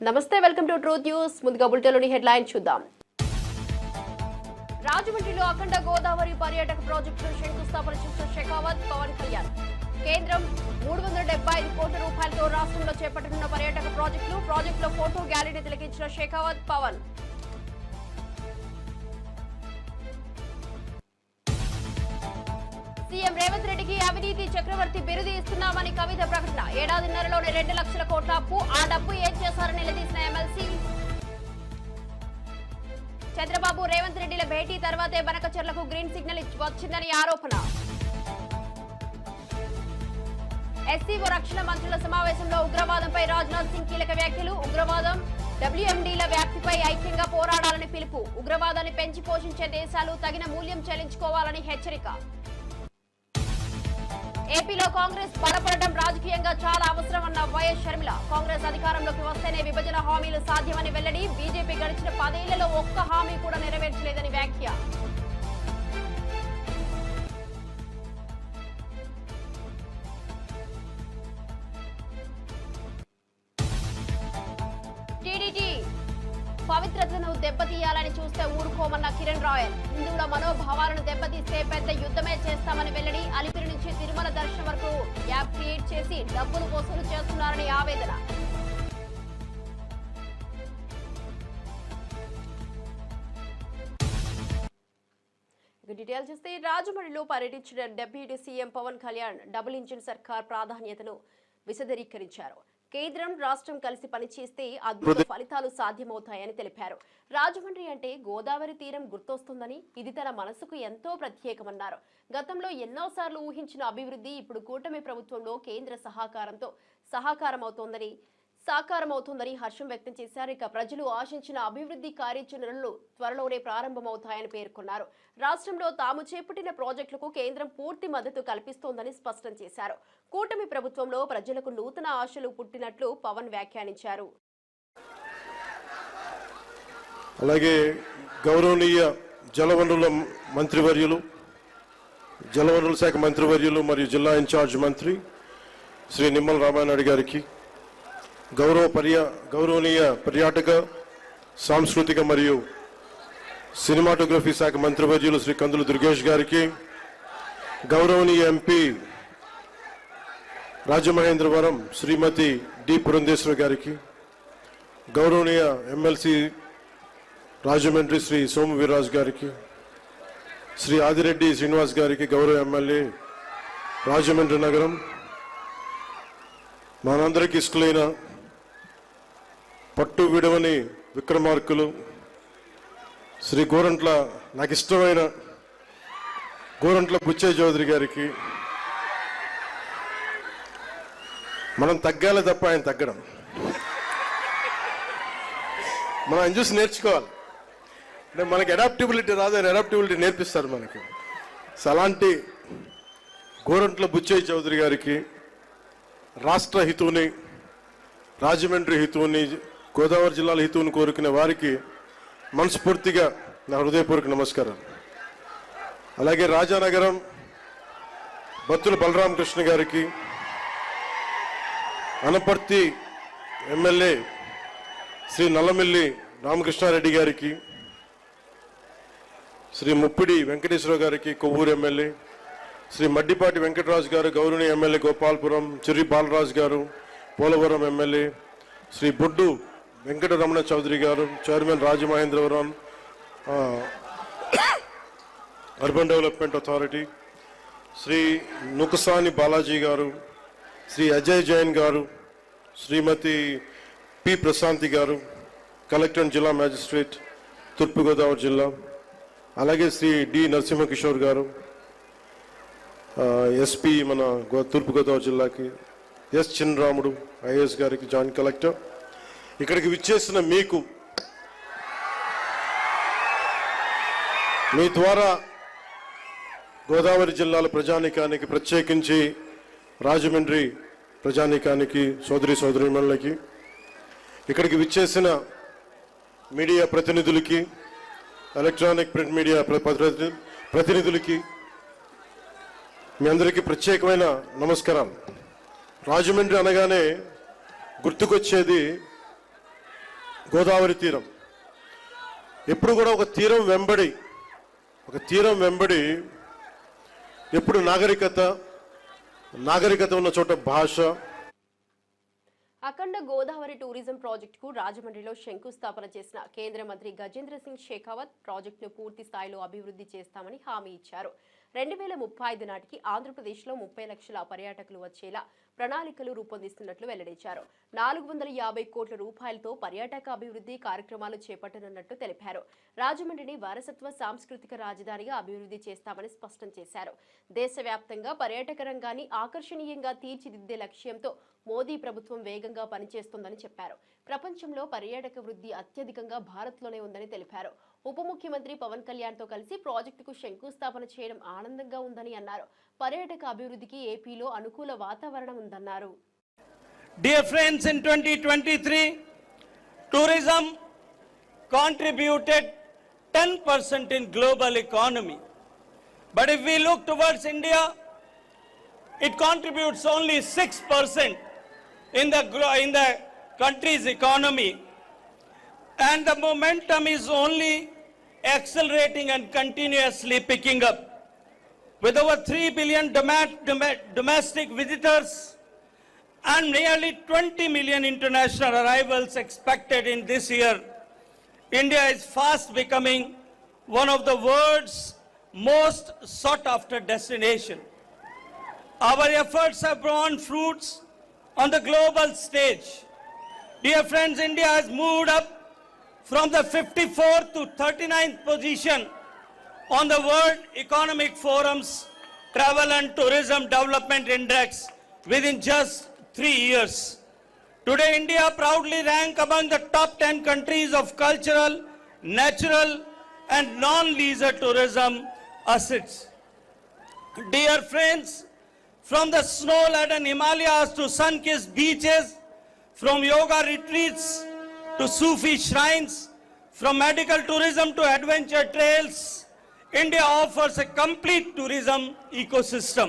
నమస్తే, welcome to truth news. ముందుగా బులెటిన్లోని headline చూద్దాం. రాజమండ్రిలో అఖండ గోదావరి పర్యాటక ప్రాజెక్టును శంకుస్థాపన చేసిన షెకావత్ పవన్ కళ్యాణ్. కేంద్రం 375 కోట్ల రూపాయలతో రాష్ట్రంలో చేపట్టనున్న పర్యాటక ప్రాజెక్టులో ఫోటో గ్యాలరీని తిలకించిన షెకావత్ పవన్. సీఎం రేవంత్ రెడ్డికి అవినీతి చక్రవర్తి బిరుదు ఇస్తున్నామని కవిత ప్రకటన. ఏడాదిన్నరలోనే 2 లక్షల కోట్ల అప్పు. ఆ డబ్బు ఏం చేశారని నిలదీసిన ఎమ్మెల్సీ. చంద్రబాబు రేవంత్ రెడ్డిల భేటీ తర్వాతే బనకచెర్లకు గ్రీన్ సిగ్నల్ వచ్చిందని ఆరోపణ. ఎస్సీఓ రక్షణ మంత్రుల సమావేశంలో ఉగ్రవాదంపై రాజ్నాథ్ సింగ్ కీలక వ్యాఖ్యలు. ఉగ్రవాదం, WMDల వ్యాప్తిపై ఐక్యంగా పోరాడాలని పిలుపు. ఉగ్రవాదాన్ని పెంచి పోషించే దేశాలు తగిన మూల్యం చెల్లించుకోవాలని హెచ్చరిక. ఏపీలో కాంగ్రెస్ బలపడటం రాజకీయంగా చాలా అవసరమన్న వైఎస్ షర్మిల. కాంగ్రెస్ అధికారంలోకి వస్తేనే విభజన హామీలు సాధ్యమని వెల్లడి. బీజేపీ గడిచిన 10 ఏళ్లలో ఒక్క హామీ కూడా నెరవేర్చలేదని వ్యాఖ్య. టీడీటీ పవిత్రతను దెబ్బతీయాలని చూస్తే ఊరుకోమన్న కిరణ్ రాయల్. హిందువుల మనోభావాలను దెబ్బతీస్తే పెద్ద యుద్ధమే చేస్తామని వెల్లడి. అలిపిరి నుంచి తిరుమల దర్శనం వరకు యాప్ క్రియేట్ చేసి డబ్బులు వసూలు చేస్తున్నారని ఆవేదన. డీటెయిల్స్ చూస్తే రాజమండ్రిలో పర్యటించిన deputy CM Pawan Kalyan double engine సర్కార్ ప్రాధాన్యతను విశదీకరించారు. కేంద్రం రాష్ట్రం కలిసి పనిచేస్తే అద్భుత ఫలితాలు సాధ్యమవుతాయని తెలిపారు. రాజమండ్రి అంటే గోదావరి తీరం గుర్తొస్తుందని, ఇది తన మనసుకు ఎంతో ప్రత్యేకమన్నారు. గతంలో ఎన్నోసార్లు ఊహించిన అభివృద్ధి ఇప్పుడు కూటమి ప్రభుత్వంలో కేంద్ర సహకారంతో సాకారమవుతోందని హర్షం వ్యక్తం చేశారు. ఇక ప్రజలు ఆశించిన అభివృద్ధి కార్యాచరణలు త్వరలోనే ప్రారంభమవుతాయని పేర్కొన్నారు. రాష్ట్రంలో తాము చేపట్టిన ప్రాజెక్టులకు కేంద్రం పూర్తి మద్దతు కల్పిస్తోందని స్పష్టం చేశారు. కూటమి ప్రభుత్వంలో ప్రజలకు నూతన ఆశలు పుట్టినట్లు పవన్ వ్యాఖ్యానించారు. అలాగే గౌరవనీయ జలవనరుల శాఖ మంత్రివర్యులు మరియు జిల్లా ఇన్ఛార్జ్ మంత్రి శ్రీ నిమ్మల రామానాయుడు గారికి, గౌరవనీయ పర్యాటక, సాంస్కృతిక మరియు సినిమాటోగ్రఫీ శాఖ మంత్రివర్యులు శ్రీ కందుల దుర్గేష్ గారికి, గౌరవనీయ ఎంపీ రాజమహేంద్రవరం శ్రీమతి డి పురంధేశ్వరి గారికి, గౌరవనీయ ఎమ్మెల్సీ రాజమండ్రి శ్రీ సోము వీర్రాజు గారికి, శ్రీ ఆదిరెడ్డి శ్రీనివాస్ గారికి, గౌరవ ఎమ్మెల్యే రాజమండ్రి నగరం, మనందరికీ ఇష్టలైన పట్టు విడవని విక్రమార్కులు శ్రీ నాకు ఇష్టమైన గోరంట్ల బుచ్చయ్య చౌదరి గారికి, మనం తగ్గాలి తప్ప ఆయన తగ్గడం, మనం ఆయన చూసి నేర్చుకోవాలి. అంటే మనకి అడాప్టబిలిటీ రాదు, ఆయన అడాప్టబిలిటీ నేర్పిస్తారు మనకి. అలాంటి గోరంట్ల బుచ్చయ్య చౌదరి గారికి, రాష్ట్ర హితువుని, రాజమండ్రి హితువుని, గోదావరి జిల్లాల హితువుని కోరుకునే వారికి మనస్ఫూర్తిగా నా హృదయపూర్వక నమస్కారం. అలాగే రాజానగరం బత్తుల బలరామకృష్ణ గారికి, అనపర్తి ఎమ్మెల్యే శ్రీ నల్లమిల్లి రామకృష్ణారెడ్డి గారికి, శ్రీ ముప్పిడి వెంకటేశ్వరరావు గారికి, కొవ్వూరు ఎమ్మెల్యే శ్రీ మడ్డిపాటి వెంకటరాజు గారు, గౌరవనీయ MLA Gopalapuram Chirri Balaraju garu, Polavaram MLA Shri Boddu Venkataramana Chowdary garu, chairman Rajamahendravaram urban development authority, Shri Nukasani Balaji garu, Shri Ajay Jain గారు, శ్రీమతి పి ప్రశాంతి గారు, కలెక్టర్ జిల్లా మ్యాజిస్ట్రేట్ తూర్పుగోదావరి జిల్లా, అలాగే శ్రీ డి నరసింహకిషోర్ గారు, ఎస్పీ మన తూర్పుగోదావరి జిల్లాకి, ఎస్ చిన్నరాముడు ఐఏఎస్ గారికి, జాయింట్ కలెక్టర్, ఇక్కడికి విచ్చేసిన మీకు, మీ ద్వారా గోదావరి జిల్లాల ప్రజానీకానికి, ప్రత్యేకించి రాజమండ్రి ప్రజానీకానికి, సోదరీమణులకి, ఇక్కడికి విచ్చేసిన మీడియా ప్రతినిధులకి, ఎలక్ట్రానిక్ ప్రింట్ మీడియా ప్రతినిధులకి మీ అందరికీ ప్రత్యేకమైన నమస్కారం. రాజమండ్రి అనగానే గుర్తుకొచ్చేది గోదావరి తీరం ఎప్పుడు కూడా ఒక తీరం వెంబడి ఎప్పుడు నాగరికత ఉన్న చోట భాష. అఖండ గోదావరి టూరిజం ప్రాజెక్టుకు రాజమండ్రిలో శంకుస్థాపన చేసిన కేంద్ర మంత్రి గజేంద్ర సింగ్ షెకావత్ ప్రాజెక్టును పూర్తి స్థాయిలో అభివృద్ధి చేస్తామని హామీ ఇచ్చారు. 2035 నాటికి ఆంధ్రప్రదేశ్లో 30 లక్షల పర్యాటకులు వచ్చేలా ప్రణాళికలు రూపొందిస్తున్నట్లు వెల్లడించారు. 450 కోట్ల రూపాయలతో పర్యాటక అభివృద్ధి కార్యక్రమాలు చేపట్టనున్నట్టు తెలిపారు. రాజమండ్రిని వారసత్వ సాంస్కృతిక రాజధానిగా అభివృద్ధి చేస్తామని స్పష్టం చేశారు. దేశవ్యాప్తంగా పర్యాటక రంగాన్ని ఆకర్షణీయంగా తీర్చిదిద్దే లక్ష్యంతో మోదీ ప్రభుత్వం వేగంగా పనిచేస్తోందని చెప్పారు. ప్రపంచంలో పర్యాటక వృద్ధి అత్యధికంగా భారత్లోనే ఉందని తెలిపారు. ఉప ముఖ్యమంత్రి పవన్ కళ్యాణ్ తో కలిసి ప్రాజెక్టుకు శంకుస్థాపన చేయడం ఆనందంగా ఉందని అన్నారు. పర్యాటక అభివృద్ధికి ఏపీలో అనుకూల వాతావరణం ఉందన్నారు. Dear friends, in 2023, tourism contributed 10% in global economy. But if we look towards India, it contributes only 6% in the country's economy. And the momentum is only accelerating and continuously picking up. With over 3 billion domestic visitors and nearly 20 million international arrivals expected in this year, India is fast becoming one of the world's most sought-after destinations. Our efforts have borne fruits on the global stage. Dear friends, India has moved up from the 54th to 39th position on the World Economic Forum's Travel and Tourism Development Index within just 3 years. Today, India proudly ranks among the top 10 countries of cultural, natural, and non-leisure tourism assets. Dear friends, from the snow-laden Himalayas to sun-kissed beaches, from yoga retreats to Sufi shrines, from medical tourism to adventure trails, India offers a complete tourism ecosystem.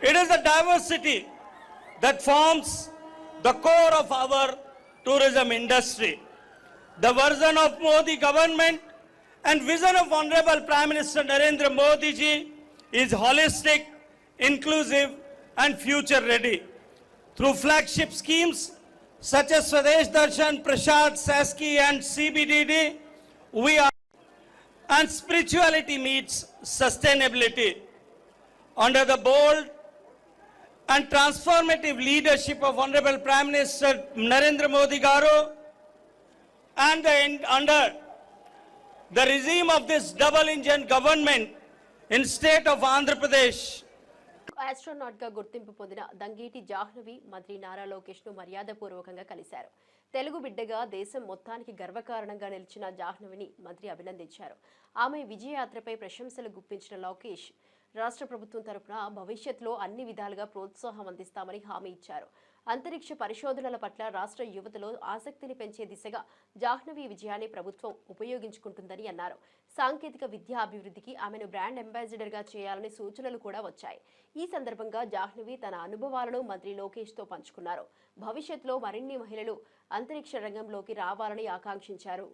It is the diversity that forms the core of our tourism industry. The version of Modi government and vision of Honorable Prime Minister Narendra Modi ji is holistic, inclusive and future ready. Through flagship schemes such as Swadesh Darshan, Prashad, Saski and CBDD, we are and spirituality meets sustainability. Under the bold and transformative leadership of Honorable Prime Minister Narendra Modi Garu and under the regime of this double engine government in state of Andhra Pradesh, astronaut గా గుర్తింపు పొందిన దంగేటి జాహ్నవి మంత్రి నారా లోకేష్ ను మర్యాదపూర్వకంగా కలిశారు. తెలుగు బిడ్డగా దేశం మొత్తానికి గర్వకారణంగా నిలిచిన జాహ్నవిని మంత్రి అభినందించారు. ఆమె విజయయాత్రపై ప్రశంసలు గుప్పించిన లోకేష్ రాష్ట్ర ప్రభుత్వం తరపున భవిష్యత్తులో అన్ని విధాలుగా ప్రోత్సాహం అందిస్తామని హామీ ఇచ్చారు. అంతరిక్ష పరిశోధనల పట్ల రాష్ట్ర యువతలో ఆసక్తిని పెంచే దిశగా జాహ్నవి విజయాన్ని ప్రభుత్వం ఉపయోగించుకుంటుందని అన్నారు. సాంకేతిక విద్యా అభివృద్ధికి ఆమెను బ్రాండ్ అంబాసిడర్ గా చేయాలని సూచనలు కూడా వచ్చాయి. ఈ సందర్భంగా జాహ్నవి తన అనుభవాలను మంత్రి లోకేష్ తో పంచుకున్నారు. భవిష్యత్తులో మరిన్ని మహిళలు అంతరిక్ష రంగంలోకి రావాలని ఆకాంక్షించారు.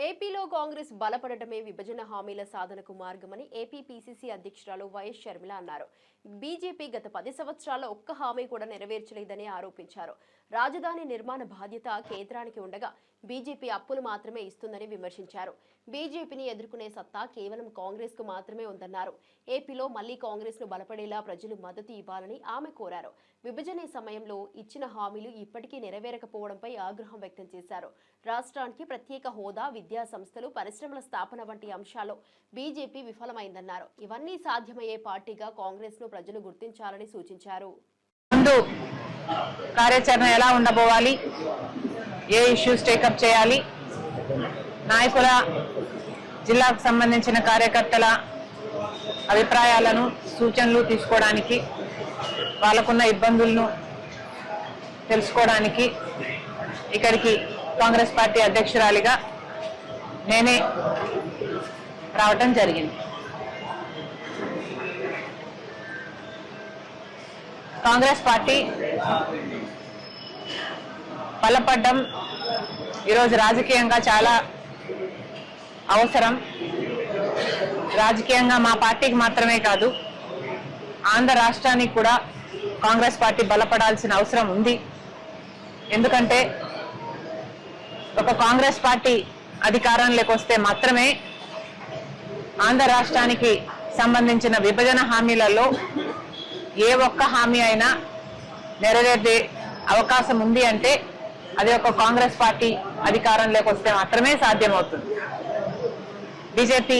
ఏపీలో కాంగ్రెస్ బలపడటమే విభజన హామీల సాధనకు మార్గమని ఏపీ పీసీసీ అధ్యక్షురాలు వైఎస్ షర్మిల అన్నారు. బీజేపీ గత 10 సంవత్సరాల్లో ఒక్క హామీ కూడా నెరవేర్చలేదని ఆరోపించారు. రాజధాని నిర్మాణ బాధ్యత కేంద్రానికి ఉండగా బీజేపీ అప్పులు మాత్రమే ఇస్తుందని విమర్శించారు. బీజేపీని ఎదుర్కొనే సత్తా కేవలం కాంగ్రెస్ కు మాత్రమే ఉందన్నారు. ఏపీలో మళ్లీ కాంగ్రెస్ ను బలపడేలా ప్రజలు మద్దతు ఇవ్వాలని ఆమె కోరారు. విభజన సమయంలో ఇచ్చిన హామీలు ఇప్పటికీ నెరవేరకపోవడంపై ఆగ్రహం వ్యక్తం చేశారు. రాష్ట్రానికి ప్రత్యేక హోదా, విద్యా సంస్థలు, పరిశ్రమల స్థాపన వంటి అంశాల్లో బీజేపీ విఫలమైందన్నారు. ఇవన్నీ సాధ్యమయ్యే పార్టీగా కాంగ్రెస్ ను ప్రజలు గుర్తించాలని సూచించారు. కార్యాచరణ ఎలా ఉండబోవాలి, ఏ ఇష్యూస్ టేకప్ చేయాలి, నాయకుల, జిల్లాకు సంబంధించిన కార్యకర్తల అభిప్రాయాలను, సూచనలు తీసుకోవడానికి, వాళ్ళకున్న ఇబ్బందులను తెలుసుకోవడానికి ఇక్కడికి కాంగ్రెస్ పార్టీ అధ్యక్షురాలిగా నేనే రావటం జరిగింది. కాంగ్రెస్ పార్టీ బలపడ్డం ఈరోజు రాజకీయంగా చాలా అవసరం. రాజకీయంగా మా పార్టీకి మాత్రమే కాదు, ఆంధ్ర రాష్ట్రానికి కూడా కాంగ్రెస్ పార్టీ బలపడాల్సిన అవసరం ఉంది. ఎందుకంటే ఒక కాంగ్రెస్ పార్టీ అధికారంలోకి వస్తే మాత్రమే ఆంధ్ర రాష్ట్రానికి సంబంధించిన విభజన హామీలలో ఏ ఒక్క హామీ అయినా నెరవేరే అవకాశం ఉంది అంటే అది ఒక కాంగ్రెస్ పార్టీ అధికారంలోకి వస్తే మాత్రమే సాధ్యమవుతుంది. బీజేపీ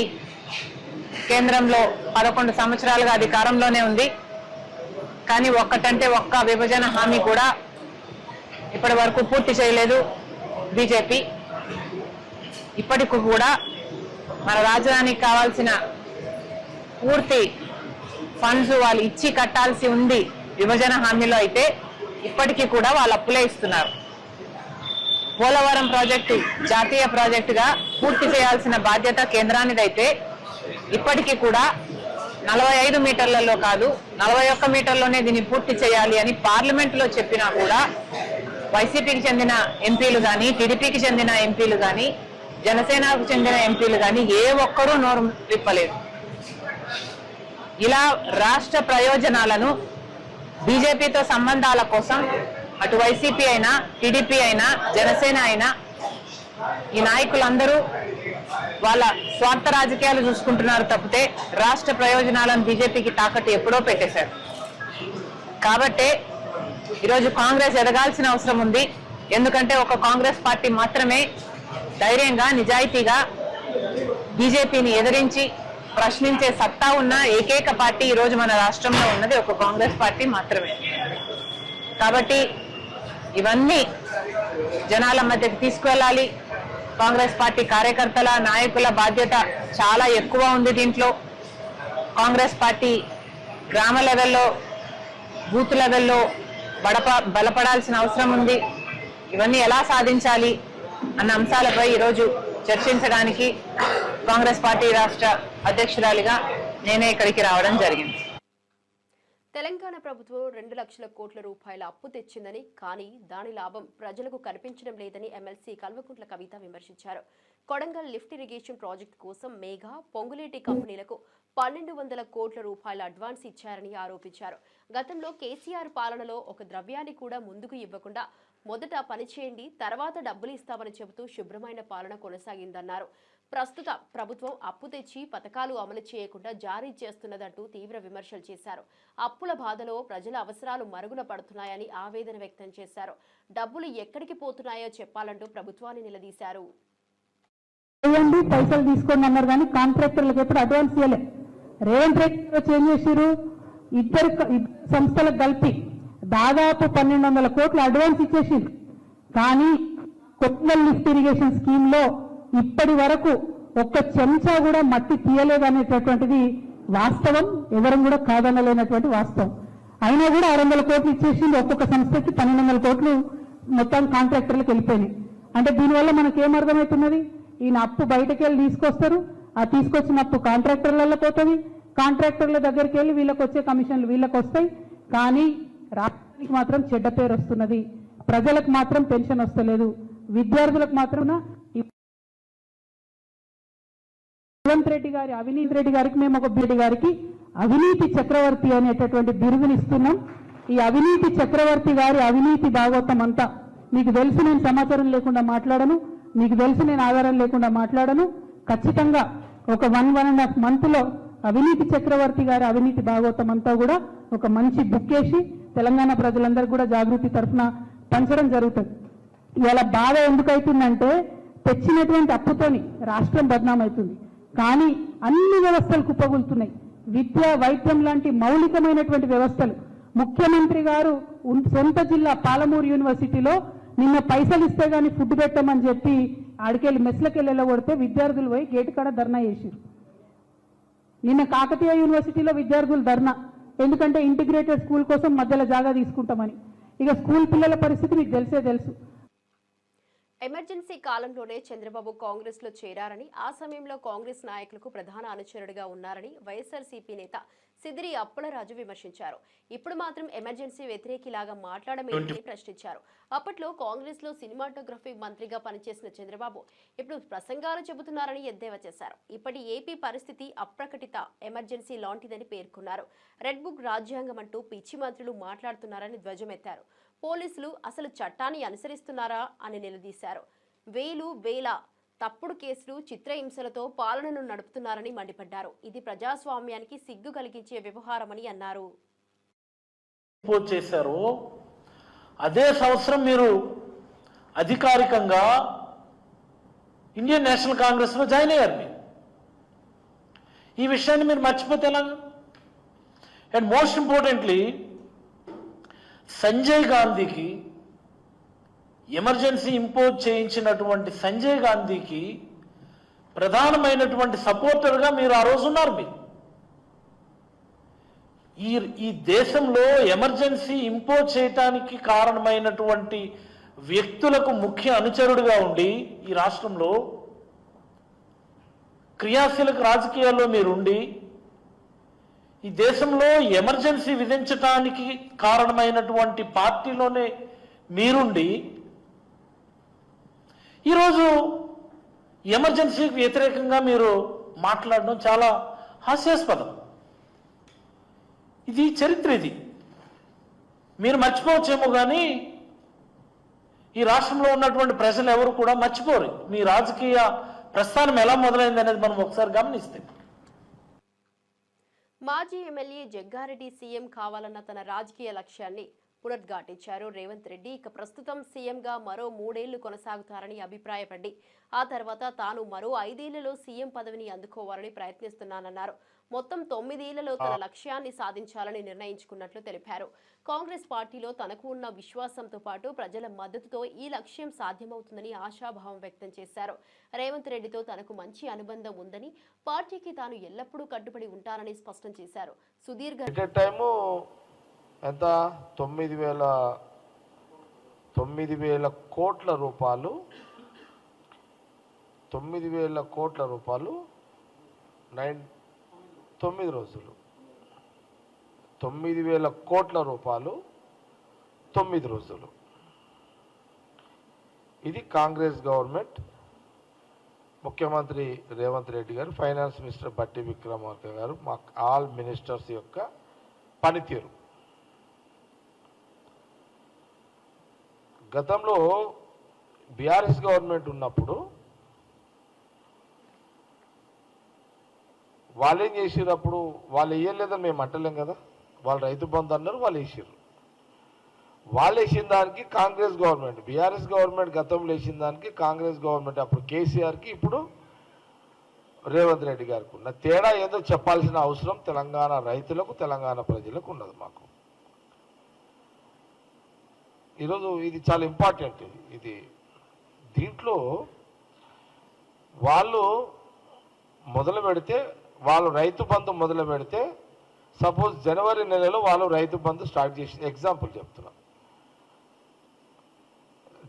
కేంద్రంలో 11 సంవత్సరాలుగా అధికారంలోనే ఉంది. కానీ ఒక్కటంటే ఒక్క విభజన హామీ కూడా ఇప్పటి వరకు పూర్తి చేయలేదు బీజేపీ. ఇప్పటికి కూడా మన రాజధానికి కావాల్సిన పూర్తి ఫండ్స్ వాళ్ళు ఇచ్చి కట్టాల్సి ఉంది విభజన హామీలో. అయితే ఇప్పటికీ కూడా వాళ్ళు అప్పులే ఇస్తున్నారు. పోలవరం ప్రాజెక్టు జాతీయ ప్రాజెక్టుగా పూర్తి చేయాల్సిన బాధ్యత కేంద్రానిదైతే ఇప్పటికీ కూడా 45 మీటర్లలో కాదు 41 మీటర్లోనే దీన్ని పూర్తి చేయాలి అని పార్లమెంట్లో చెప్పినా కూడా వైసీపీకి చెందిన ఎంపీలు కానీ, టీడీపీకి చెందిన ఎంపీలు కానీ, జనసేనకు చెందిన ఎంపీలు కానీ ఏ ఒక్కరూ నోరు విప్పలేదు. ఇలా రాష్ట్ర ప్రయోజనాలను బీజేపీతో సంబంధాల కోసం అటు వైసీపీ అయినా, టీడీపీ అయినా, జనసేన అయినా ఈ నాయకులందరూ వాళ్ళ స్వార్థ రాజకీయాలు చూసుకుంటున్నారు తప్పితే రాష్ట్ర ప్రయోజనాలను బీజేపీకి తాకట్టు ఎప్పుడో పెట్టేశారు. కాబట్టే ఈరోజు కాంగ్రెస్ ఎదగాల్సిన అవసరం ఉంది. ఎందుకంటే ఒక కాంగ్రెస్ పార్టీ మాత్రమే ధైర్యంగా, నిజాయితీగా బీజేపీని ఎదిరించి ప్రశ్నించే సత్తా ఉన్న ఏకైక పార్టీ ఈరోజు మన రాష్ట్రంలో ఉన్నది ఒక కాంగ్రెస్ పార్టీ మాత్రమే. కాబట్టి ఇవన్నీ జనాల మధ్యకి తీసుకువెళ్ళాలి. కాంగ్రెస్ పార్టీ కార్యకర్తల, నాయకుల బాధ్యత చాలా ఎక్కువ ఉంది దీంట్లో. కాంగ్రెస్ పార్టీ గ్రామ లెవెల్లో, బూత్ లెవెల్లో బలపడాల్సిన అవసరం ఉంది. ఇవన్నీ ఎలా సాధించాలి అన్న అంశాలపై ఈరోజు చర్చించడానికి కాంగ్రెస్ పార్టీ రాష్ట్ర అధ్యక్షురాలిగా నేనే ఇక్కడికి రావడం జరిగింది. తెలంగాణ ప్రభుత్వం 2 లక్షల కోట్ల రూపాయల అప్పు తెచ్చిందని, కానీ దాని లాభం ప్రజలకు కనిపించడం లేదని ఎమ్మెల్సీ కల్వకుంట్ల కవిత విమర్శించారు. కొడంగల్ లిఫ్ట్ ఇరిగేషన్ ప్రాజెక్టు కోసం మేఘా, పొంగులేటి కంపెనీలకు 1200 కోట్ల రూపాయల అడ్వాన్స్ ఇచ్చారని ఆరోపించారు. గతంలో కేసీఆర్ పాలనలో ఒక ద్రవ్యాన్ని కూడా ముందుకు ఇవ్వకుండా మొదట పనిచేయండి, తర్వాత డబ్బులు ఇస్తామని చెబుతూ శుభ్రమైన పాలన కొనసాగిందన్నారు. ప్రస్తుత ప్రభుత్వం అప్పు తెచ్చి పథకాలు అమలు చేయకుండా జారీ చేస్తున్నదంటూ తీవ్ర విమర్శలు చేశారు. అప్పుల బాధలో ప్రజల అవసరాలు మరుగున పడుతున్నాయని ఆవేదన వ్యక్తం చేశారు. డబ్బులు ఎక్కడికి పోతున్నాయో చెప్పాలంటూ ప్రభుత్వాన్ని నిలదీశారు. పైసలు తీసుకోండి అన్నారు కానీ కాంట్రాక్టర్లకు ఎప్పుడు అడ్వాన్స్ ఇవ్వలే. రేవంత్ రెడ్డి ఏం చేశారు, ఇద్దరు సంస్థలకు కలిపి దాదాపు 1200 కోట్లు అడ్వాన్స్ ఇచ్చేసింది. కానీ కొత్తగల్ లిఫ్ట్ ఇరిగేషన్ స్కీమ్ లో ఇప్పటి వరకు ఒక్క చెంచా కూడా మట్టి తీయలేదనేటటువంటిది వాస్తవం, ఎవరు కూడా కాదనలేనటువంటి వాస్తవం. అయినా కూడా 600 కోట్లు ఇచ్చేసింది. ఒక్కొక్క సంస్థకి 1200 కోట్లు మొత్తం కాంట్రాక్టర్లకు వెళ్ళిపోయినాయి. అంటే దీనివల్ల మనకి ఏమర్థమవుతున్నది, ఈయన అప్పు బయటకు వెళ్ళి తీసుకొస్తారు, ఆ తీసుకొచ్చిన అప్పు కాంట్రాక్టర్లలో పోతుంది, కాంట్రాక్టర్ల దగ్గరికి వెళ్ళి వీళ్ళకి వచ్చే కమిషన్లు వీళ్ళకి వస్తాయి. కానీ రాష్ట్రానికి మాత్రం చెడ్డ పేరు వస్తున్నది, ప్రజలకు మాత్రం పెన్షన్ వస్తలేదు, విద్యార్థులకు మాత్రం రేవంత్ రెడ్డి గారి అవినీతి రెడ్డి గారికి మేము ఒక రెడ్డి గారికి అవినీతి చక్రవర్తి అనేటటువంటి బిరుదునిస్తున్నాం. ఈ అవినీతి చక్రవర్తి గారి అవినీతి భాగవతం అంతా మీకు తెలిసి నేను సమాచారం లేకుండా మాట్లాడను. మీకు తెలుసు నేను ఆధారం లేకుండా మాట్లాడను. ఖచ్చితంగా ఒక 1.5 మంత్లో అవినీతి చక్రవర్తి గారి అవినీతి భాగవతం అంతా కూడా ఒక మంచి బుక్ వేసి తెలంగాణ ప్రజలందరికీ కూడా జాగృతి తరఫున పంచడం జరుగుతుంది. ఇవాళ బాధ ఎందుకైతుందంటే తెచ్చినటువంటి అప్పుతోని రాష్ట్రం బదనామవుతుంది, కానీ అన్ని వ్యవస్థలు కుప్పగొలుతున్నాయి. విద్య, వైద్యం లాంటి మౌలికమైనటువంటి వ్యవస్థలు. ముఖ్యమంత్రి గారు సొంత జిల్లా పాలమూరు యూనివర్సిటీలో నిన్న పైసలు ఇస్తే గానీ ఫుడ్ పెట్టమని చెప్పి ఆడికెళ్ళి మెస్లకెళ్ళి వెళ్ళగొడితే విద్యార్థులు పోయి గేటు కాడ ధర్నా చేశారు. నిన్న కాకతీయ యూనివర్సిటీలో విద్యార్థులు ధర్నా, ఎందుకంటే ఇంటిగ్రేటెడ్ స్కూల్ కోసం మధ్యలో జాగా తీసుకుంటామని. ఇక స్కూల్ పిల్లల పరిస్థితి మీకు తెలుసు. ఎమర్జెన్సీ కాలంలోనే చంద్రబాబు కాంగ్రెస్ లో చేరారని, ఆ సమయంలో కాంగ్రెస్ నాయకులకు ప్రధాన అనుచరుడిగా ఉన్నారని వైఎస్ఆర్సీపీ నేత సిదిరి అప్పలరాజు విమర్శించారు. ఇప్పుడు మాత్రం ఎమర్జెన్సీ వ్యతిరేకిలాగా మాట్లాడమేంటని ప్రశ్నించారు. అప్పట్లో కాంగ్రెస్ లో సినిమాటోగ్రఫీ మంత్రిగా పనిచేసిన చంద్రబాబు ఇప్పుడు ప్రసంగాలు చెబుతున్నారని ఎద్దేవా చేశారు. ఇప్పటి ఏపీ పరిస్థితి అప్రకటిత ఎమర్జెన్సీ లాంటిదని పేర్కొన్నారు. రెడ్ బుక్ రాజ్యాంగం అంటూ పిచ్చి మంత్రులు మాట్లాడుతున్నారని ధ్వజమెత్తారు. పోలీసులు అసలు చట్టాన్ని అనుసరిస్తున్నారా అని నిలదీశారు. వేల తప్పుడు కేసులు, చిత్రహింసలతో పాలనను నడుపుతున్నారని మండిపడ్డారు. ఇది ప్రజాస్వామ్యానికి సిగ్గు కలిగించే వ్యవహారమని అన్నారు. చేశారు అదే సంవత్సరం మీరు అధికారికంగా ఇండియన్ నేషనల్ కాంగ్రెస్ లో జాయిన్ అయ్యారు. మీరు ఈ విషయాన్ని మీరు మర్చిపోతే ఎలాగా? అండ్ మోస్ట్ ఇంపార్టెంట్లీ సంజయ్ గాంధీకి ఎమర్జెన్సీ ఇంపోజ్ చేయించినటువంటి సంజయ్ గాంధీకి ప్రధానమైనటువంటి సపోర్టర్గా మీరు ఆ రోజు ఉన్నారు. మీరు ఈ దేశంలో ఎమర్జెన్సీ ఇంపోజ్ చేయటానికి కారణమైనటువంటి వ్యక్తులకు ముఖ్య అనుచరుడిగా ఉండి ఈ రాష్ట్రంలో క్రియాశీలక రాజకీయాల్లో మీరుండి ఈ దేశంలో ఎమర్జెన్సీ విధించటానికి కారణమైనటువంటి పార్టీలోనే మీరుండి ఈరోజు ఎమర్జెన్సీకి వ్యతిరేకంగా మీరు మాట్లాడడం చాలా హాస్యాస్పదం. ఇది చరిత్ర. ఇది మీరు మర్చిపోవచ్చేమో కానీ ఈ రాష్ట్రంలో ఉన్నటువంటి ప్రజలు ఎవరు కూడా మర్చిపోరు. మీ రాజకీయ ప్రస్థానం ఎలా మొదలైంది అనేది మనం ఒకసారి గమనిస్తే. మాజీ ఎమ్మెల్యే జగ్గారెడ్డి సీఎం కావాలన్న తన రాజకీయ లక్ష్యాన్ని పునరుద్ఘాటించారు రేవంత్ రెడ్డి. ఇక ప్రస్తుతం సీఎంగా మరో 3 ఏళ్లు కొనసాగుతారని అభిప్రాయపడి ఆ తర్వాత తాను మరో 5 ఏళ్లలో సీఎం పదవిని అందుకోవాలని ప్రయత్నిస్తున్నానన్నారు. మొత్తం 9 ఏళ్లలో తన లక్ష్యాన్ని సాధించాలని నిర్ణయించుకున్నట్లు తెలిపారు. కాంగ్రెస్ పార్టీలో తనకు ఉన్న విశ్వాసంతో పాటు ప్రజల మద్దతుతో ఈ లక్ష్యం సాధ్యమవుతుందని ఆశాభావం వ్యక్తం చేశారు. రేవంత్ రెడ్డితో తనకు మంచి అనుబంధం ఉందని, పార్టీకి తాను ఎల్లప్పుడూ కట్టుబడి ఉంటానని స్పష్టం చేశారు. సుదీర్ఘ ఎంత 9,000 కోట్ల రూపాయలు 9,000 కోట్ల రూపాయలు 9 రోజులు 9,000 కోట్ల రూపాయలు 9 రోజులు. ఇది కాంగ్రెస్ గవర్నమెంట్, ముఖ్యమంత్రి రేవంత్ రెడ్డి గారు, ఫైనాన్స్ మినిస్టర్ బట్టి విక్రమార్క గారు, మా ఆల్ మినిస్టర్స్ యొక్క పనితీరు. గతంలో బీఆర్ఎస్ గవర్నమెంట్ ఉన్నప్పుడు వాళ్ళు ఏం చేసారు? అప్పుడు వాళ్ళు వేయలేదని మేము అంటలేం కదా, వాళ్ళు రైతు బంధు అన్నారు, వాళ్ళు వేసారు. వాళ్ళు వేసిన దానికి కాంగ్రెస్ గవర్నమెంట్, బీఆర్ఎస్ గవర్నమెంట్ గతంలో వేసిన దానికి కాంగ్రెస్ గవర్నమెంట్, అప్పుడు కేసీఆర్కి ఇప్పుడు రేవంత్ రెడ్డి గారికి ఉన్న తేడా ఏదో చెప్పాల్సిన అవసరం తెలంగాణ రైతులకు, తెలంగాణ ప్రజలకు ఉన్నది. మాకు ఈరోజు ఇది చాలా ఇంపార్టెంట్. ఇది దీంట్లో వాళ్ళు మొదలు పెడితే, వాళ్ళు రైతు బంధు మొదలు పెడితే, సపోజ్ జనవరి నెలలో వాళ్ళు రైతు బంధు స్టార్ట్ చేసి, ఎగ్జాంపుల్ చెప్తున్నా,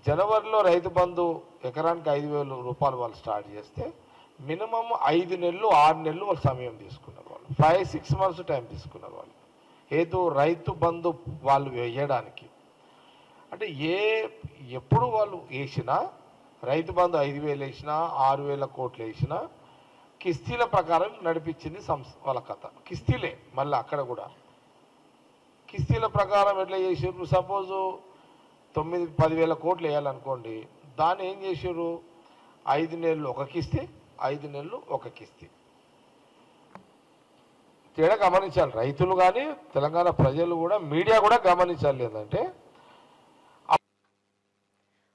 జనవరిలో రైతు బంధు ఎకరానికి 5,000 రూపాయలు వాళ్ళు స్టార్ట్ చేస్తే మినిమం 5 నెలలు 6 నెలలు వాళ్ళు సమయం తీసుకున్నారు. వాళ్ళు 5-6 months టైం తీసుకున్నారు వాళ్ళు ఏదో రైతు బంధు వాళ్ళు వేయడానికి. అంటే ఎప్పుడు వాళ్ళు వేసినా రైతు బంధు 5,000 వేసినా 6,000 కోట్లు వేసినా కిస్తీల ప్రకారం నడిపించింది వాళ్ళ కథ. కిస్తీలే మళ్ళీ అక్కడ కూడా కిస్తీల ప్రకారం ఎట్లా చేసారు? సపోజు 9-10 వేల కోట్లు వేయాలనుకోండి, దాన్ని ఏం చేసారు? 5 నెలలు ఒక కిస్తీ, 5 నెలలు ఒక కిస్తీ. తేడా గమనించాలి రైతులు కానీ, తెలంగాణ ప్రజలు కూడా, మీడియా కూడా గమనించాలి. ఏంటంటే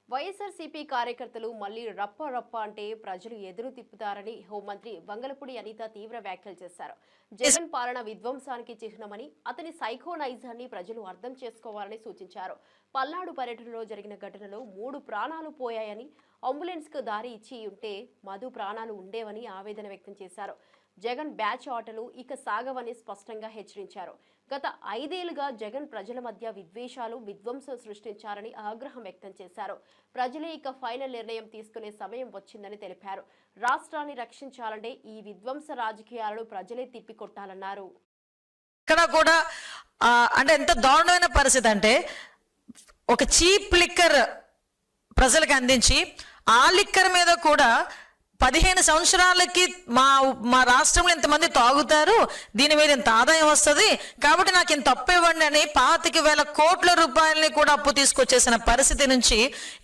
వైఎస్ఆర్సీపీ కార్యకర్తలు మళ్లీ రప్ప రప్ప అంటే ప్రజలు ఎదురు తిప్పుతారని హోంమంత్రి వంగలపూడి అనిత తీవ్ర వ్యాఖ్యలు చేశారు. జగన్ పాలన విధ్వంసానికి చిహ్నమని, అతని సైకో నైజాన్ని ప్రజలు అర్థం చేసుకోవాలని సూచించారు. పల్నాడు పర్యటనలో జరిగిన ఘటనలో 3 ప్రాణాలు పోయాయని, అంబులెన్స్ కు దారి ఇచ్చి ఉంటే మధు ప్రాణాలు ఉండేవని ఆవేదన వ్యక్తం చేశారు. జగన్ బ్యాచ్ ఆటలు ఇక సాగవని స్పష్టంగా హెచ్చరించారు. గత 5 ఏళ్లుగా జగన్ ప్రజల మధ్య విద్వేషాలు, విధ్వంసం సృష్టించారని ఆగ్రహం వ్యక్తం చేశారు. ప్రజలే ఇక ఫైనల్ నిర్ణయం తీసుకునే సమయం వచ్చిందని తెలిపారు. రాష్ట్రాన్ని రక్షించాలంటే ఈ విధ్వంస రాజకీయాలను ప్రజలే తిప్పికొట్టాలన్నారు. ఇక్కడ కూడా అంటే ఎంత దారుణమైన పరిస్థితి అంటే, ఒక చీప్ లిక్కర్ ప్రజలకు అందించి ఆ లిక్కర్ మీద కూడా 15 సంవత్సరాలకి మా రాష్ట్రంలో ఇంతమంది తాగుతారు, దీని మీద ఇంత ఆదాయం వస్తుంది కాబట్టి నాకు ఇంత అప్పు ఇవ్వండి అని 25,000 కోట్ల రూపాయలని కూడా అప్పు తీసుకొచ్చేసిన పరిస్థితి నుంచి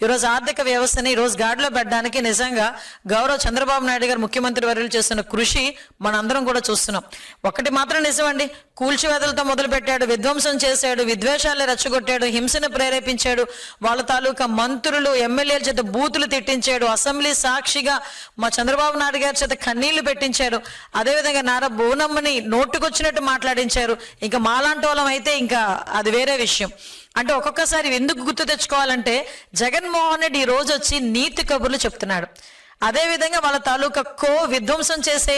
ఈరోజు ఆర్థిక వ్యవస్థని ఈరోజు గాడిలో పెట్టడానికి నిజంగా గౌరవ చంద్రబాబు నాయుడు గారు ముఖ్యమంత్రి వర్యులు చేస్తున్న కృషి మనందరం కూడా చూస్తున్నాం. ఒకటి మాత్రం నిజమండి, కూల్చివేతలతో మొదలుపెట్టాడు, విధ్వంసం చేశాడు, విద్వేషాలు రెచ్చగొట్టాడు, హింసను ప్రేరేపించాడు, వాళ్ళ తాలూకా మంత్రులు ఎమ్మెల్యేల చేత బూతులు తిట్టించాడు, అసెంబ్లీ సాక్షిగా మా చంద్రబాబు నాయుడు గారి చేత కన్నీళ్లు పెట్టించారు, అదేవిధంగా నారా బోనమ్మని నోటుకొచ్చినట్టు మాట్లాడించారు. ఇంకా మాలాంటి వాళ్ళం అయితే ఇంకా అది వేరే విషయం. అంటే ఒక్కొక్కసారి ఎందుకు గుర్తు తెచ్చుకోవాలంటే, జగన్మోహన్ రెడ్డి ఈ రోజు వచ్చి నీతి కబుర్లు చెప్తున్నాడు. అదేవిధంగా వాళ్ళ తాలూకా విధ్వంసం చేసే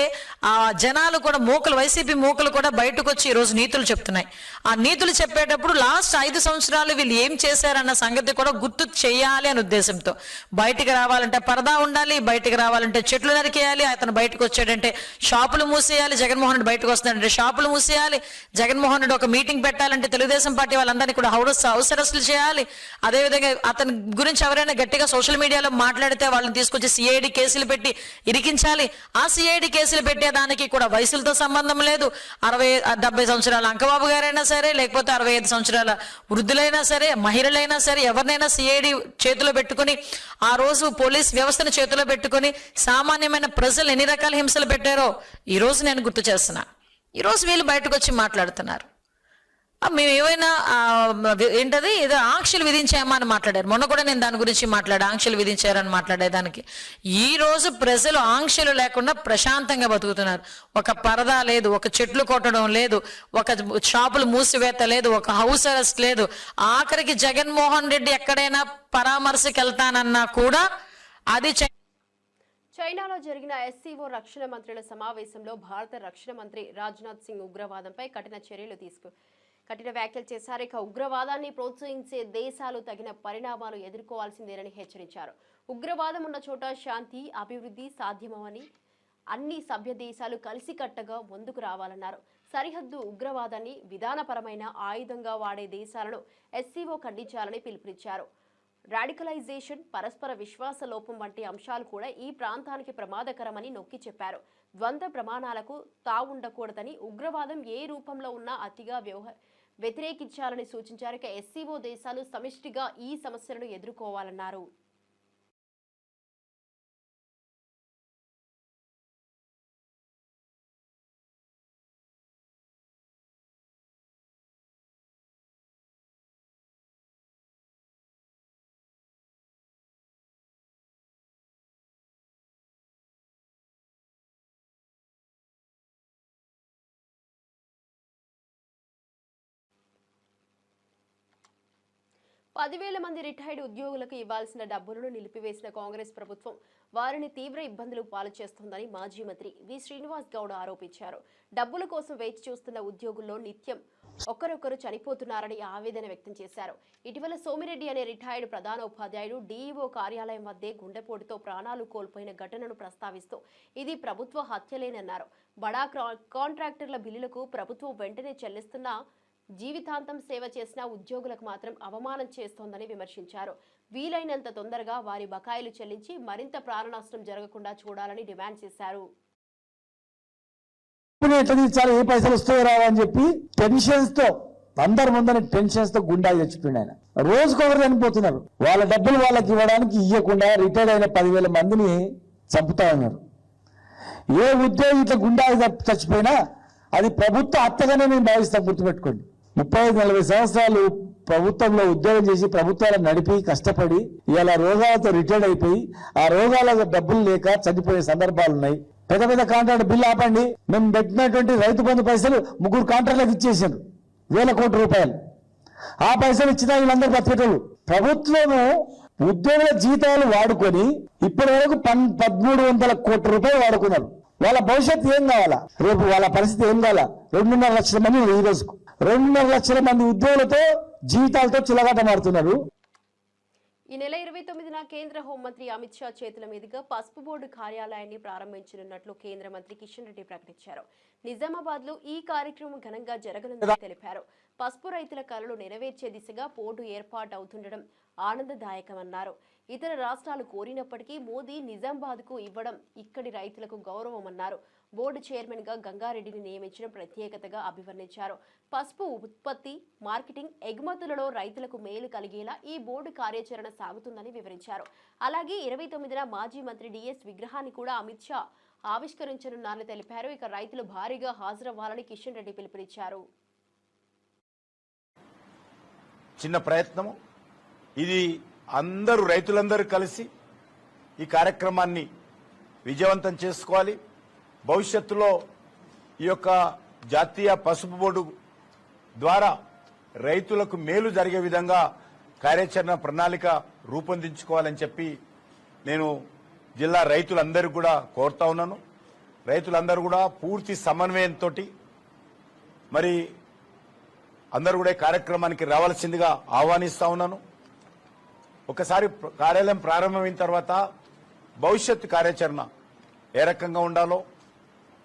ఆ జనాలు కూడా, మూకలు, వైసీపీ మూకలు కూడా బయటకు వచ్చి ఈరోజు నీతులు చెప్తున్నాయి. ఆ నీతులు చెప్పేటప్పుడు లాస్ట్ 5 సంవత్సరాలు వీళ్ళు ఏం చేశారన్న సంగతి కూడా గుర్తు చేయాలి అనే ఉద్దేశంతో, బయటికి రావాలంటే పరదా ఉండాలి, బయటికి రావాలంటే చెట్లు నరికేయాలి, అతను బయటకు వచ్చాడంటే షాపులు మూసేయాలి, జగన్మోహన్ రెడ్డి బయటకు వస్తున్నాడంటే షాపులు మూసేయాలి, జగన్మోహన్ రెడ్డి ఒక మీటింగ్ పెట్టాలంటే తెలుగుదేశం పార్టీ వాళ్ళందరినీ కూడా హౌస్ అరెస్టులు చేయాలి. అదేవిధంగా అతని గురించి ఎవరైనా గట్టిగా సోషల్ మీడియాలో మాట్లాడితే వాళ్ళని తీసుకొచ్చి సిఐడి కేసులు పెట్టి ఇరికించాలి. ఆ సిఐడి కేసులు పెట్టేదానికి కూడా వయసులతో సంబంధం లేదు. 60-70 సంవత్సరాల అంకబాబు గారైనా సరే, లేకపోతే 65 సంవత్సరాల వృద్ధులైనా సరే, మహిళలైనా సరే, ఎవరినైనా సిఐడి చేతిలో పెట్టుకుని, ఆ రోజు పోలీస్ వ్యవస్థను చేతిలో పెట్టుకుని సామాన్యమైన ప్రజలు ఎన్ని రకాల హింసలు పెట్టారో ఈ రోజు నేను గుర్తు చేస్తున్నా. ఈ రోజు వీళ్ళు బయటకు వచ్చి మాట్లాడుతున్నారు. మేము ఏమైనా ఏంటది ఏదో ఆంక్షలు విధించామా అని మాట్లాడారు. మొన్న కూడా నేను దాని గురించి ఆంక్షలు విధించారని మాట్లాడేదానికి. ఈ రోజు ప్రజలు ఆంక్షలు లేకుండా ప్రశాంతంగా బతుకుతున్నారు. ఒక పరదా లేదు, ఒక చెట్లు కొట్టడం లేదు, ఒక షాపులు మూసివేత లేదు, ఒక హౌస్ అరెస్ట్ లేదు. ఆఖరికి జగన్మోహన్ రెడ్డి ఎక్కడైనా పరామర్శకి వెళ్తానన్నా కూడా అది చైనాలో జరిగిన ఎస్సీఓ రక్షణ మంత్రుల సమావేశంలో భారత రక్షణ మంత్రి రాజ్నాథ్ సింగ్ ఉగ్రవాదంపై కఠిన వ్యాఖ్యలు చేశారు. ఇక ఉగ్రవాదాన్ని ప్రోత్సహించే దేశాలు తగిన పరిణామాలు ఎదుర్కోవాల్సిందేనని హెచ్చరించారు. ఉగ్రవాదం ఉన్న చోట శాంతి, అభివృద్ధి సాధ్యమని అన్ని సభ్య దేశాలు కలిసికట్టగా ముందుకు రావాలన్నారు. సరిహద్దు ఉగ్రవాదాన్ని విధానపరమైన ఆయుధంగా వాడే దేశాలను ఎస్సీఓ ఖండించాలని పిలుపునిచ్చారు. రాడికలైజేషన్, పరస్పర విశ్వాస లోపం వంటి అంశాలు కూడా ఈ ప్రాంతానికి ప్రమాదకరమని నొక్కి చెప్పారు. ద్వంద్వ ప్రమాణాలకు తావుండకూడదని, ఉగ్రవాదం ఏ రూపంలో ఉన్నా అతిగా వ్యతిరేకించాలని సూచించారు. ఇక ఎస్సీఓ దేశాలు సమిష్టిగా ఈ సమస్యలను ఎదుర్కోవాలన్నారు. పదివేల మంది రిటైర్డ్ ఉద్యోగులకు ఇవ్వాల్సిన డబ్బులను నిలిపివేసిన కాంగ్రెస్ ప్రభుత్వం వారిని తీవ్ర ఇబ్బందులు పాలు చేస్తోందని మాజీ మంత్రి వి శ్రీనివాస్ గౌడ్ ఆరోపించారు. డబ్బుల కోసం వేచి చూస్తున్న ఉద్యోగుల్లో నిత్యం ఒకరొకరు చనిపోతున్నారని ఆవేదన వ్యక్తం చేశారు. ఇటీవల సోమిరెడ్డి అనే రిటైర్డ్ ప్రధానోపాధ్యాయుడు డీఈఓ కార్యాలయం వద్దే గుండెపోటుతో ప్రాణాలు కోల్పోయిన ఘటనను ప్రస్తావిస్తూ ఇది ప్రభుత్వ హత్యలేనన్నారు. బడా కాంట్రాక్టర్ల బిల్లులకు ప్రభుత్వం వెంటనే చెల్లిస్తున్నా జీవితాంతం సేవ చేసిన ఉద్యోగులకు మాత్రం అవమానం చేస్తోందని విమర్శించారు. వీలైనంత తొందరగా వారి బకాయిలు చెల్లించి మరింత ప్రాణ నష్టం జరగకుండా చూడాలని డిమాండ్ చేశారు. ఏ పైసలు వస్తాయో రావని చెప్పి టెన్షన్స్ తో అందరి ముందని టెన్షన్స్ తో గుండాలు చచ్చిపోయింది ఆయన. రోజుకొకరు చనిపోతున్నారు. వాళ్ళ డబ్బులు వాళ్ళకి ఇవ్వడానికి ఇవ్వకుండా రిటైర్డ్ అయిన 10,000 మందిని చంపుతా ఉన్నారు. ఏ ఉద్యోగి ఇట్లా గుండాకి చచ్చిపోయినా అది ప్రభుత్వ హత్యగానే నేను భావిస్తాను. గుర్తుపెట్టుకోండి. 35-40 సంవత్సరాలు ప్రభుత్వంలో ఉద్యోగం చేసి ప్రభుత్వాలను నడిపి కష్టపడి ఇలా రోగాలతో రిటైర్డ్ అయిపోయి ఆ రోగాల డబ్బులు లేక చనిపోయే సందర్భాలు ఉన్నాయి. పెద్ద పెద్ద కాంట్రాక్ట్ బిల్లు ఆపండి. మేము పెట్టినటువంటి రైతు బంధు పైసలు 3 కాంట్రాక్టులకు ఇచ్చేసారు, 1,000 కోట్ల రూపాయలు. ఆ పైసలు ఇచ్చినా వీళ్ళందరూ బతికేటోళ్ళు. ప్రభుత్వము ఉద్యోగుల జీతాలు వాడుకొని ఇప్పటి వరకు 1,300 కోట్ల రూపాయలు వాడుకున్నారు. వాళ్ళ భవిష్యత్తు ఏం కావాలా? రేపు వాళ్ళ పరిస్థితి ఏం కావాలా? 2.5 లక్షల మంది ఈ రోజుకు 2.5 లక్షల మంది ఉద్యోగులతో జీవితాలతో చిలగాటమాడుతున్నారు. ఈ నెల 29న కేంద్ర హోంమంత్రి అమిత్ షా చేతుల మీదుగా పసుపు బోర్డు కార్యాలయాన్ని ప్రారంభించనున్నట్లు కేంద్ర మంత్రి కిషన్ రెడ్డి ప్రకటించారు. నిజామాబాద్ లో ఈ కార్యక్రమం ఘనంగా జరగనుందని తెలిపారు. పసుపు రైతుల కలలు నెరవేర్చే దిశగా బోర్డు ఏర్పాటు అవుతుండడం ఆనందదాయకమన్నారు. ఇతర రాష్ట్రాలు కోరినప్పటికీ మోదీ నిజామాబాద్ కు ఇవ్వడం ఇక్కడి రైతులకు గౌరవమన్నారు. బోర్డు చైర్మన్ గా గంగారెడ్డిని నియమించడం ప్రత్యేకతగా అభివర్ణించారు. పసుపు ఉత్పత్తి, మార్కెటింగ్, ఎగుమతులలో రైతులకు మేలు కలిగేలా ఈ బోర్డు కార్యాచరణ సాగుతుందని వివరించారు. అలాగే 29న మాజీ మంత్రి డిఎస్ విగ్రహాన్ని కూడా అమిత్ షా ఆవిష్కరించనున్నారని తెలిపారు. ఇక రైతులు భారీగా హాజరవ్వాలని కిషన్ రెడ్డి పిలుపునిచ్చారు. చిన్న ప్రయత్నము ఇది. అందరూ రైతులందరూ కలిసి ఈ కార్యక్రమాన్ని విజయవంతం చేసుకోవాలి. భవిష్యత్తులో ఈ యొక్క జాతీయ పసుపు బోర్డు ద్వారా రైతులకు మేలు జరిగే విధంగా కార్యాచరణ ప్రణాళిక రూపొందించుకోవాలని చెప్పి నేను జిల్లా రైతులందరూ కూడా కోరుతా ఉన్నాను. రైతులందరూ కూడా పూర్తి సమన్వయంతో మరి అందరూ కూడా కార్యక్రమానికి రావాల్సిందిగా ఆహ్వానిస్తా ఉన్నాను. ఒకసారి కార్యాలయం ప్రారంభమైన తర్వాత భవిష్యత్తు కార్యాచరణ ఏ రకంగా ఉండాలో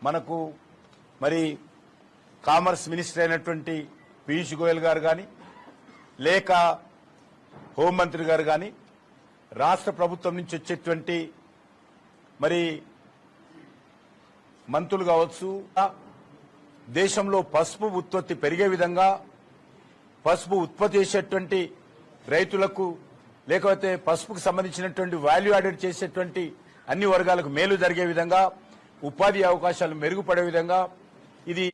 మనకు మరి కామర్స్ మినిస్టర్ అయినటువంటి పీయూష్ గోయల్ గారు కానీ లేక హోంమంత్రి గారు కానీ రాష్ట్ర ప్రభుత్వం నుంచి వచ్చేటువంటి మరి మంత్రులు కావచ్చు, దేశంలో పసుపు ఉత్పత్తి పెరిగే విధంగా పసుపు ఉత్పత్తి చేసేటువంటి రైతులకు లేకపోతే పసుపుకు సంబంధించినటువంటి వాల్యూ యాడెడ్ చేసేటువంటి అన్ని వర్గాలకు మేలు జరిగే విధంగా ఉపాధి అవకాశాలు మెరుగుపడే విధంగా ఇది.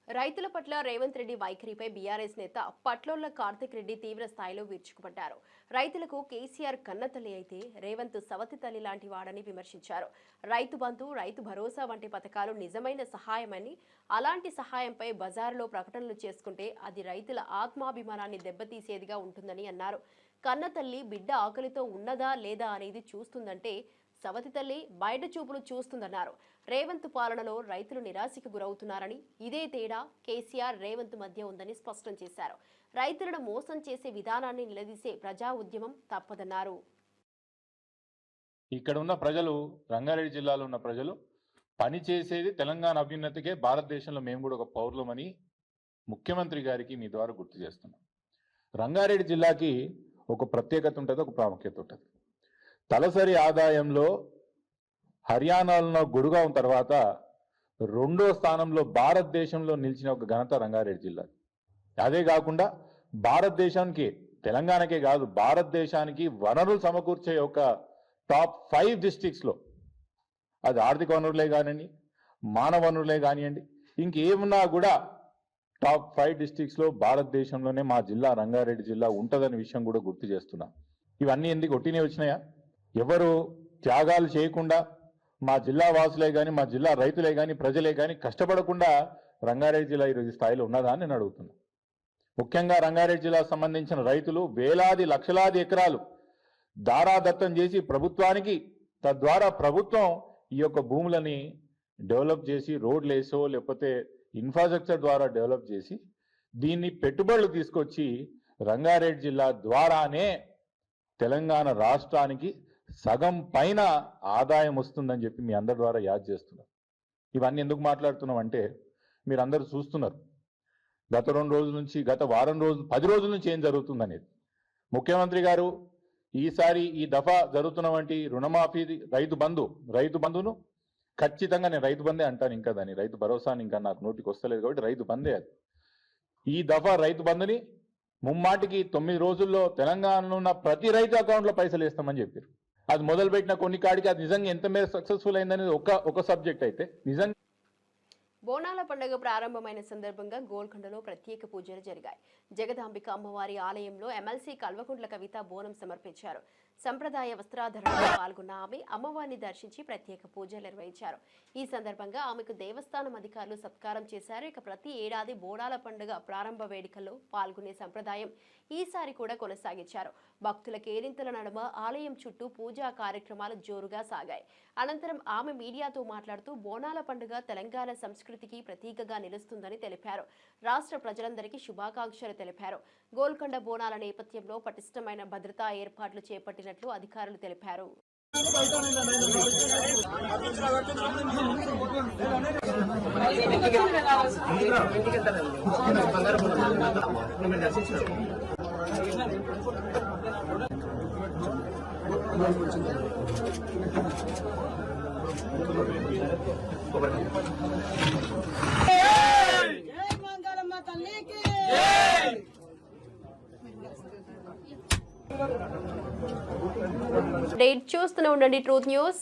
రైతుల పట్ల రేవంత్ రెడ్డి వైఖరిపై బీఆర్ఎస్ నేత పట్లోళ్ల కార్తిక్ రెడ్డి తీవ్ర స్థాయిలో విరుచుకుపడ్డారు. రైతులకు కేసీఆర్ కన్నతల్లి అయితే రేవంత్ సవతి తల్లి లాంటి వాడని విమర్శించారు. రైతు బంధు, రైతు భరోసా వంటి పథకాలు నిజమైన సహాయమని, అలాంటి సహాయంపై బజారులో ప్రకటనలు చేసుకుంటే అది రైతుల ఆత్మాభిమానాన్ని దెబ్బతీసేదిగా ఉంటుందని అన్నారు. కన్నతల్లి బిడ్డ ఆకలితో ఉన్నదా లేదా అనేది చూస్తుందంటే సవతి తల్లి బయట చూపులు చూస్తుందన్నారు. రేవంత్ పాలనలో రైతులు నిరాశకు గురవుతున్నారని, ఇదే తేడా కేసీఆర్ రేవంత్ మధ్య ఉందని స్పష్టం చేశారు. రైతులను మోసం చేసే విధానాన్ని నిలదీసే ప్రజా ఉద్యమం తప్పదన్నారు. ఇక్కడ ఉన్న ప్రజలు, రంగారెడ్డి జిల్లాలో ఉన్న ప్రజలు పని చేసేది తెలంగాణ అభ్యున్నతికే. భారతదేశంలో మేము కూడా ఒక పౌరులమని ముఖ్యమంత్రి గారికి మీ ద్వారా గుర్తు చేస్తున్నాం. రంగారెడ్డి జిల్లాకి ఒక ప్రత్యేకత ఉంటుంది, ఒక ప్రాముఖ్యత ఉంటుంది. తలసరి ఆదాయంలో హర్యానాలో గురుగాం తర్వాత 2వ స్థానంలో భారతదేశంలో నిలిచిన ఒక ఘనత రంగారెడ్డి జిల్లా. అదే కాకుండా భారతదేశానికి, తెలంగాణకే కాదు భారతదేశానికి వనరులు సమకూర్చే ఒక టాప్ 5 డిస్ట్రిక్ట్స్లో, అది ఆర్థిక వనరులే కానివ్వండి, మానవ వనరులే కానివ్వండి, ఇంకేమున్నా కూడా టాప్ 5 డిస్ట్రిక్ట్స్లో భారతదేశంలోనే మా జిల్లా రంగారెడ్డి జిల్లా ఉంటుందనే విషయం కూడా గుర్తు చేస్తున్నా. ఇవన్నీ ఎందుకు ఒట్టినే వచ్చినాయా? ఎవరు త్యాగాలు చేయకుండా మా జిల్లా వాసులే కానీ, మా జిల్లా రైతులే కానీ, ప్రజలే కానీ కష్టపడకుండా రంగారెడ్డి జిల్లా ఈరోజు స్థాయిలో ఉన్నదా అని నేను అడుగుతున్నా. ముఖ్యంగా రంగారెడ్డి జిల్లాకు సంబంధించిన రైతులు వేలాది లక్షలాది ఎకరాలు దారాదత్తం చేసి ప్రభుత్వానికి, తద్వారా ప్రభుత్వం ఈ యొక్క భూములని డెవలప్ చేసి రోడ్లు వేసో లేకపోతే ఇన్ఫ్రాస్ట్రక్చర్ ద్వారా డెవలప్ చేసి దీన్ని పెట్టుబడులు తీసుకొచ్చి రంగారెడ్డి జిల్లా ద్వారానే తెలంగాణ రాష్ట్రానికి సగం పైన ఆదాయం వస్తుందని చెప్పి మీ అందరి ద్వారా యాద్ చేస్తున్నారు. ఇవన్నీ ఎందుకు మాట్లాడుతున్నాం అంటే మీరు అందరూ చూస్తున్నారు గత 2 రోజుల నుంచి, గత వారం రోజులు, 10 రోజుల నుంచి ఏం జరుగుతుందనేది. ముఖ్యమంత్రి గారు ఈసారి ఈ దఫా జరుగుతున్న వంటి రుణమాఫీ, రైతు బంధును ఖచ్చితంగా, నేను రైతు బందే అంటాను, ఇంకా దాన్ని రైతు భరోసాని ఇంకా నాకు నోటికి వస్తలేదు కాబట్టి రైతు బందే అది. ఈ దఫా రైతు బంధుని ముమ్మాటికి 9 రోజుల్లో తెలంగాణలో ఉన్న ప్రతి రైతు అకౌంట్లో పైసలు వేస్తామని చెప్పారు. అది మొదలుపెట్టిన కొన్ని కాడికి అది నిజంగా ఎంత మేర సక్సెస్ఫుల్ అయిందనేది ఒక సబ్జెక్ట్ అయితే నిజంగా బోనాల పండుగ ప్రారంభమైన సందర్భంగా గోల్కొండలో ప్రత్యేక పూజలు జరిగాయి. జగదాంబిక అమ్మవారి ఆలయంలో ఎమ్మెల్సీ కల్వకుంట్ల కవిత బోనం సమర్పించారు. సంప్రదాయ వస్త్రాధరణలో పాల్గొన్న ఆమె అమ్మవారిని దర్శించి ప్రత్యేక పూజలు నిర్వహించారు. ఈ సందర్భంగా ఆమెకు దేవస్థానం అధికారులు సత్కారం చేశారు. ఇక ప్రతి ఏడాది బోనాల పండుగ ప్రారంభ వేడుకల్లో పాల్గొనే సంప్రదాయం ఈసారి కూడా కొనసాగించారు. భక్తుల కేరింతల నడుమ ఆలయం చుట్టూ పూజా కార్యక్రమాలు జోరుగా సాగాయి. అనంతరం ఆమె మీడియాతో మాట్లాడుతూ బోనాల పండుగ తెలంగాణ సంస్కృతికి ప్రతీకగా నిలుస్తుందని తెలిపారు. రాష్ట్ర ప్రజలందరికీ శుభాకాంక్షలు తెలిపారు. గోల్కొండ బోనాల నేపథ్యంలో పటిష్టమైన భద్రతా ఏర్పాట్లు చేపట్టినట్లు అధికారులు తెలిపారు. చూస్తూనే ఉండండి ట్రూత్ న్యూస్.